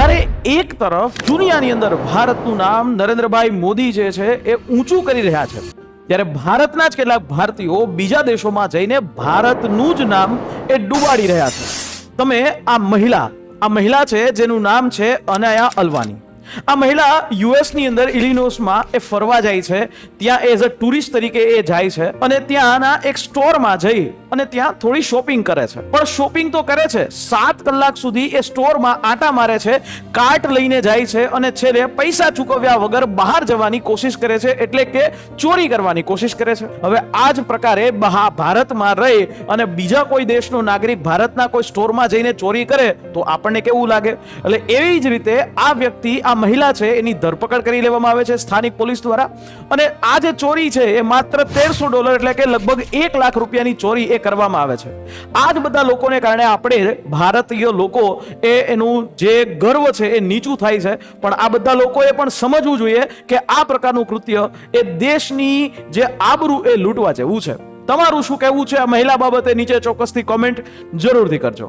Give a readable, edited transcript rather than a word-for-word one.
જ્યારે એક તરફ દુનિયાની અંદર ભારતનું નામ નરેન્દ્રભાઈ મોદી જે છે એ ઊંચું કરી રહ્યા છે, ત્યારે ભારતના જ કેટલાક ભારતીયો બીજા દેશોમાં જઈને ભારતનું જ નામ એ ડૂબાડી રહ્યા છે. તમે આ મહિલા છે જેનું નામ છે અનાયા અલવાની. આ મહિલા યુએસની અંદર ઇલિનોસમાં એ ફરવા જાય છે. ત્યાં એઝ અ ટુરિસ્ટ તરીકે એ જાય છે અને ત્યાંના એક સ્ટોરમાં જઈ અને ત્યાં થોડી શોપિંગ કરે છે. પણ શોપિંગ તો કરે છે, 7 કલાક સુધી એ સ્ટોરમાં આંટા મારે છે, કાર્ટ લઈને જાય છે અને છેલ્લે પૈસા ચૂકવ્યા વગર બહાર જવાની કોશિશ કરે છે, એટલે કે ચોરી કરવાની કોશિશ કરે છે. હવે આ જ પ્રકારે ભારતમાં રહી અને બીજા કોઈ દેશનો નાગરિક ભારતના કોઈ સ્ટોરમાં જઈને ચોરી કરે તો આપણને કેવું લાગે? એટલે એવી જ રીતે આ વ્યક્તિ, આ મહિલા છે, એની ધરપકડ કરી લેવામાં આવે છે સ્થાનિક પોલીસ દ્વારા. અને આ જે ચોરી છે એ માત્ર $1300 એટલે કે લગભગ 1 લાખ રૂપિયાની ચોરી એ કરવામાં આવે છે. આ જ બધા લોકોને કારણે આપણે ભારતીય લોકો એનું જે ગર્વ છે એ નીચું થાય છે. પણ આ બધા લોકોએ પણ સમજવું જોઈએ કે આ પ્રકારનું કૃત્ય એ દેશની જે આબરૂ એ લૂંટવા જેવું છે. તમારું શું કહેવું છે આ મહિલા બાબતે? નીચે ચોક્કસથી કોમેન્ટ જરૂરથી કરજો.